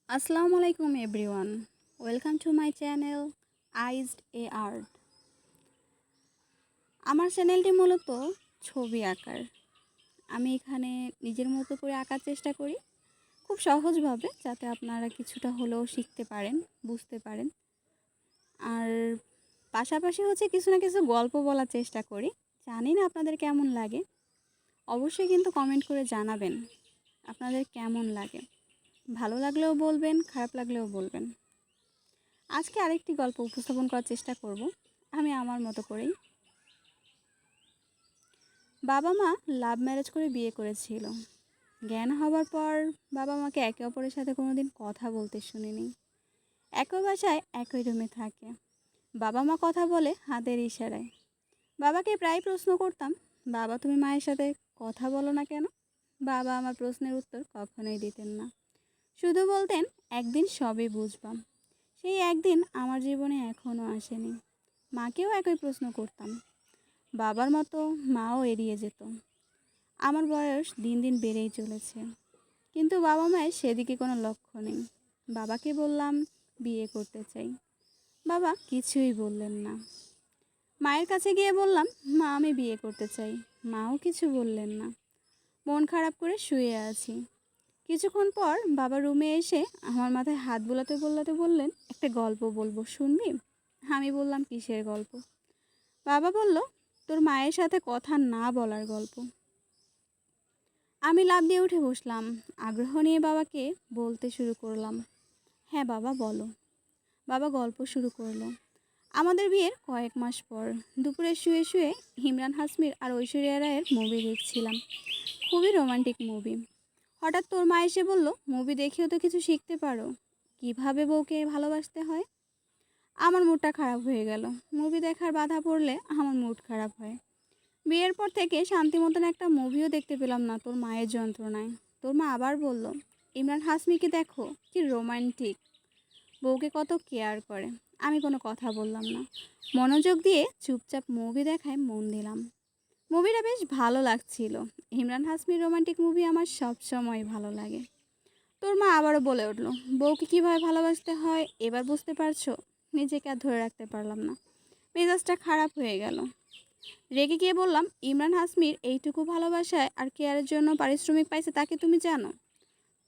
আসসালামু আলাইকুম everyone, welcome to my channel আইজড এ আর্ট। আমার চ্যানেলটি মূলত ছবি আঁকার। আমি এখানে নিজের মতো করে আঁকার চেষ্টা করি, খুব সহজভাবে, যাতে আপনারা কিছুটা হলেও শিখতে পারেন, বুঝতে পারেন। আর পাশাপাশি কিছু না কিছু গল্প বলার চেষ্টা করি। জানি না আপনাদের কেমন লাগে, অবশ্যই কিন্তু কমেন্ট করে জানাবেন আপনাদের কেমন লাগে। ভালো লাগলেও বলবেন, খারাপ লাগলেও বলবেন। আজকে আরেকটি গল্প উপস্থাপন করার চেষ্টা করব আমি আমার মতো করেই। বাবা মা লাভ ম্যারেজ করে বিয়ে করেছিল। জ্ঞান হবার পর বাবা মাকে একে অপরের সাথে কোনোদিন কথা বলতে শুনিনি। একই বাসায় একই রুমে থাকে। বাবা মা কথা বলে হাতের ইশারায়। বাবাকে প্রায় প্রশ্ন করতাম, বাবা তুমি মায়ের সাথে কথা বলো না কেন? বাবা আমার প্রশ্নের উত্তর কখনোই দিতেন না, শুধু বলতেন একদিন সবই বুঝবাম। সেই একদিন আমার জীবনে এখনও আসেনি। মাকেও একই প্রশ্ন করতাম, বাবার মতো মাও এড়িয়ে যেত। আমার বয়স দিন দিন বেড়েই চলেছে, কিন্তু বাবা মায়ের সেদিকে কোনো লক্ষ্য নেই। বাবাকে বললাম বিয়ে করতে চাই, বাবা কিছুই বললেন না। মায়ের কাছে গিয়ে বললাম মা আমি বিয়ে করতে চাই, মাও কিছু বললেন না। মন খারাপ করে শুয়ে আছি। কিছুক্ষণ পর বাবা রুমে এসে আমার মাথায় হাত বোলাতে বোলাতে বললেন, একটা গল্প বলবো, শুনবি? আমি বললাম কিসের গল্প? বাবা বলল, তোর মায়ের সাথে কথা না বলার গল্প। আমি লাফ দিয়ে উঠে বসলাম, আগ্রহ নিয়ে বাবাকে বলতে শুরু করলাম, হ্যাঁ বাবা বলো। বাবা গল্প শুরু করলো। আমাদের বিয়ের কয়েক মাস পর দুপুরে শুয়ে শুয়ে ইমরান হাসমির আর ঐশ্বরিয়া রায়ের মুভি দেখছিলাম। খুবই রোমান্টিক মুভি। হঠাৎ তোর মা এসে বলল, মুভি দেখেও তো কিছু শিখতে পারো, কিভাবে বউকে ভালোবাসতে হয়। আমার মুডটা খারাপ হয়ে গেল। মুভি দেখার বাধা পড়লে আমার মুড খারাপ হয়। বিয়ের পর থেকে শান্তি মতন একটা মুভিও দেখতে পেলাম না তোর মায়ের যন্ত্রণায়। তোর মা আবার বলল, ইমরান হাসমিকে দেখো কি রোমান্টিক, বউকে কত কেয়ার করে। আমি কোনো কথা বললাম না, মনোযোগ দিয়ে চুপচাপ মুভি দেখায় মন দিলাম। মুভিটা বেশ ভালো লাগছিল। ইমরান হাসমির রোমান্টিক মুভি আমার সব সময় ভালো লাগে। তোর মা আবারও বলে উঠল, বউকে কীভাবে ভালোবাসতে হয় এবার বুঝতে পারছো? নিজেকে আর ধরে রাখতে পারলাম না, মেজাজটা খারাপ হয়ে গেল। রেগে গিয়ে বললাম, ইমরান হাসমির এইটুকু ভালোবাসায় আর কেয়ারের জন্য পারিশ্রমিক পাইছে তাকে তুমি জানো?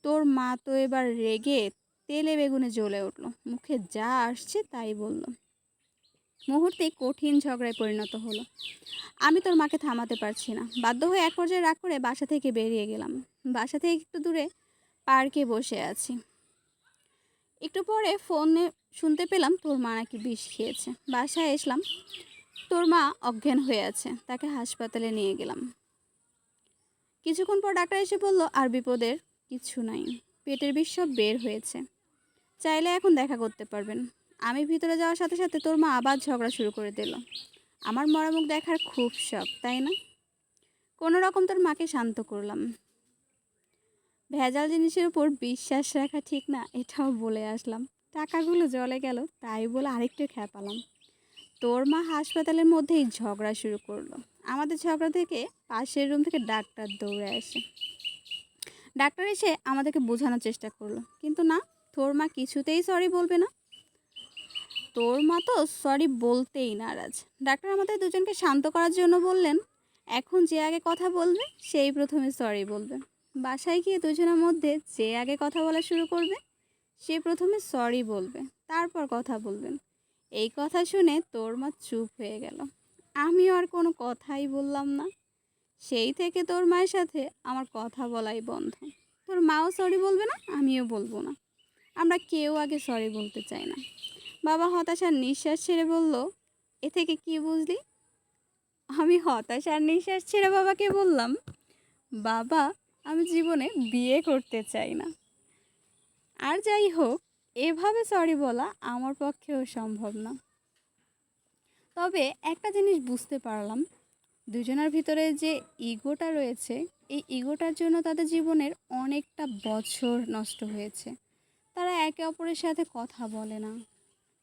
তোর মা তো এবার রেগে তেলে বেগুনে জ্বলে উঠল, মুখে যা আসছে তাই বলল। মুহূর্তে কঠিন ঝগড়ায় পরিণত হলো। আমি তোর মাকে থামাতে পারছি না, বাধ্য হয়ে এক পর্যায়ে রাগ করে বাসা থেকে বেরিয়ে গেলাম। বাসা থেকে একটু দূরে পার্কে বসে আছি। একটু পরে ফোনে শুনতে পেলাম তোর মা নাকি বিষ খেয়েছে। বাসায় এসলাম, তোর মা অজ্ঞান হয়ে আছে, তাকে হাসপাতালে নিয়ে গেলাম। কিছুক্ষণ পর ডাক্তার এসে বলল আর বিপদের কিছু নাই, পেটের বিষ সব বের হয়েছে, চাইলে এখন দেখা করতে পারবেন। আমি ভিতরে যাওয়ার সাথে সাথে তোর মা আবার ঝগড়া শুরু করে দিল। আমার মরামুখ দেখার খুব শখ, তাই না? কোনো রকম তোর মাকে শান্ত করলাম। ভেজাল জিনিসের উপর বিশ্বাস রাখা ঠিক না, এটাও বলে আসলাম। টাকাগুলো জলে গেল তাই বলে আরেকটু খেপালাম। তোর মা হাসপাতালের মধ্যেই ঝগড়া শুরু করলো। আমাদের ঝগড়া থেকে পাশের রুম থেকে ডাক্তার দৌড়ে আসে। ডাক্তার এসে আমাদেরকে বোঝানোর চেষ্টা করলো, কিন্তু না, তোর মা কিছুতেই সরি বলবে না। তোর মা তো সরি বলতেই নারাজ। ডাক্তার আমাদের দুজনকে শান্ত করার জন্য বললেন, এখন যে আগে কথা বলবে সেই প্রথমে সরি বলবে। বাসায় গিয়ে দুজনের মধ্যে যে আগে কথা বলা শুরু করবে সে প্রথমে সরি বলবে, তারপর কথা বলবেন। এই কথা শুনে তোর মা চুপ হয়ে গেল। আমিও আর কোনো কথাই বললাম না। সেই থেকে তোর মায়ের সাথে আমার কথা বলাই বন্ধ। তোর মাও সরি বলবে না, আমিও বলবো না। আমরা কেউ আগে সরি বলতে চাই না। বাবা হতাশার নিঃশ্বাস ছেড়ে বলল, এ থেকে কি বুঝলি? আমি হতাশার নিঃশ্বাস ছেড়ে বাবাকে বললাম, বাবা আমি জীবনে বিয়ে করতে চাই না। আর যাই হোক, এভাবে সরি বলা আমার পক্ষেও সম্ভব না। তবে একটা জিনিস বুঝতে পারলাম, দুজনের ভিতরে যে ইগোটা রয়েছে, এই ইগোটার জন্য তাদের জীবনের অনেকটা বছর নষ্ট হয়েছে। তারা একে অপরের সাথে কথা বলে না।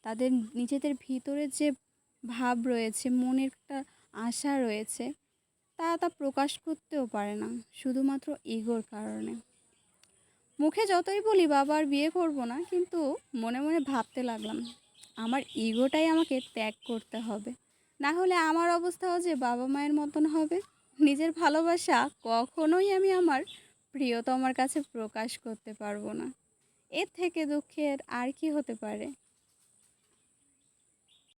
তাদের নিজেদের ভিতরে যে ভাব রয়েছে, মনের একটা আশা রয়েছে, তা প্রকাশ করতেও পারে না, শুধুমাত্র ইগোর কারণে। মুখে যতই বলি বাবা আর বিয়ে করব না, কিন্তু মনে মনে ভাবতে লাগলাম আমার ইগোটাই আমাকে ত্যাগ করতে হবে। না হলে আমার অবস্থাও যে বাবা মায়ের মতন হবে। নিজের ভালোবাসা কখনোই আমি আমার প্রিয়তমার কাছে প্রকাশ করতে পারবো না। এর থেকে দুঃখের আর কি হতে পারে?